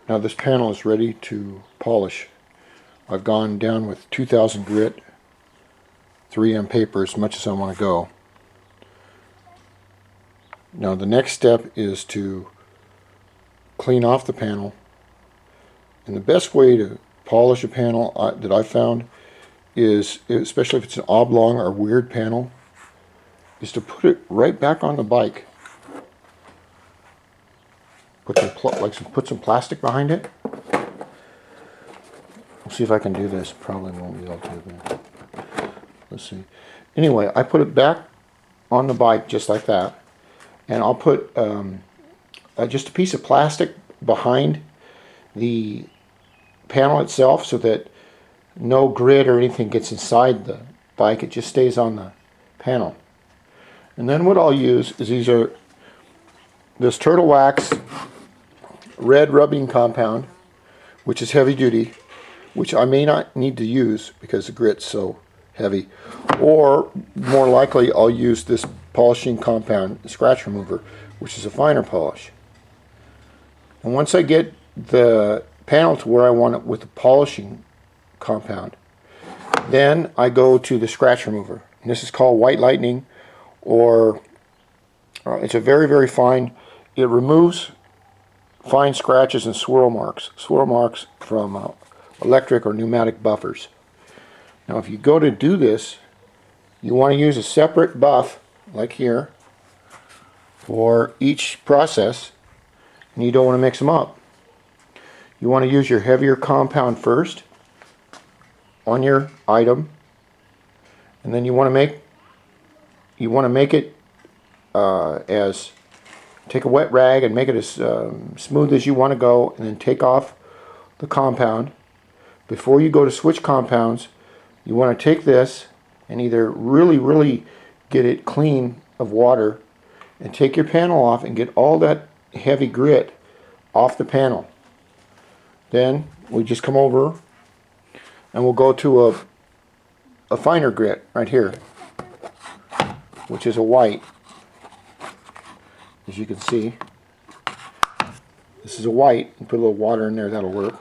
Now this panel is ready to polish. I've gone down with 2000 grit, 3M paper as much as I want to go. Now the next step is to clean off the panel. And the best way to polish a panel that I've found is, especially if it's an oblong or weird panel, is to put it right back on the bike. Put some plastic behind it. We'll see if I can do this. Probably won't be able to. But let's see. Anyway, I put it back on the bike just like that, and I'll put just a piece of plastic behind the panel itself so that no grit or anything gets inside the bike. It just stays on the panel. And then what I'll use is this Turtle Wax red rubbing compound, which is heavy duty, which I may not need to use because the grit's so heavy. Or more likely I'll use this polishing compound, scratch remover, which is a finer polish. And once I get the panel to where I want it with the polishing compound, then I go to the scratch remover. And this is called White Lightning, or it's a very, very fine. It removes fine scratches and swirl marks from electric or pneumatic buffers. Now if you go to do this, you want to use a separate buff, like here, for each process, and you don't want to mix them up. You want to use your heavier compound first on your item, and then you want to make it as take a wet rag and make it as smooth as you want to go, and then take off the compound. Before you go to switch compounds, you want to take this and either really get it clean of water and take your panel off and get all that heavy grit off the panel. Then we just come over and we'll go to a finer grit right here, which is a white. As you can see, this is a white. You put a little water in there, that'll work.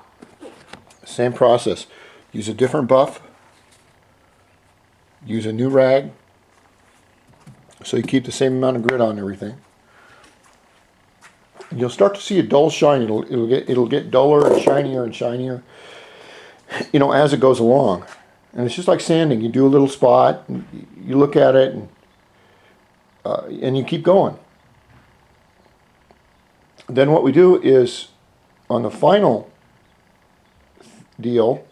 Same process. Use a different buff. Use a new rag, so you keep the same amount of grit on everything. And you'll start to see a dull shine. It'll get duller and shinier, you know, as it goes along. And it's just like sanding. You do a little spot, and you look at it, and you keep going. Then what we do is, on the final deal,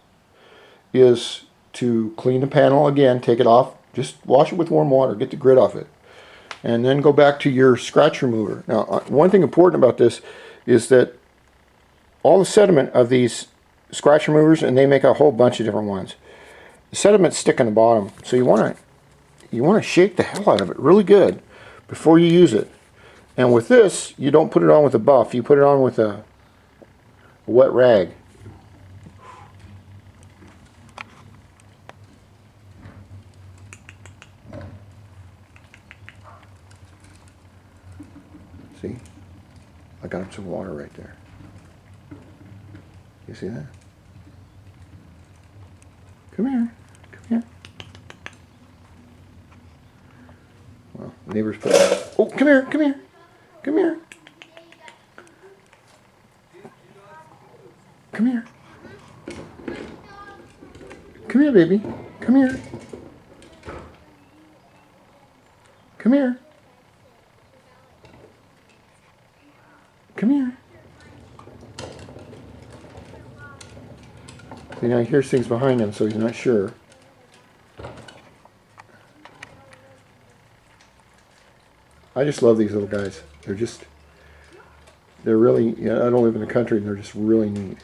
is to clean the panel again, take it off, just wash it with warm water, get the grit off it, and then go back to your scratch remover. Now, one thing important about this is that all the sediment of these scratch removers, and they make a whole bunch of different ones, the sediments stick on the bottom, so you want to shake the hell out of it really good before you use it. And with this, you don't put it on with a buff, you put it on with a wet rag. See? I got some water right there. You see that? Come here. Come here. Well, neighbors put... Oh, come here. Come here. Come here. Come here. Come here, baby. Come here. Come here. Come here. See, now he hears things behind him, so he's not sure. I just love these little guys. They're really, I don't live in the country, and they're just really neat.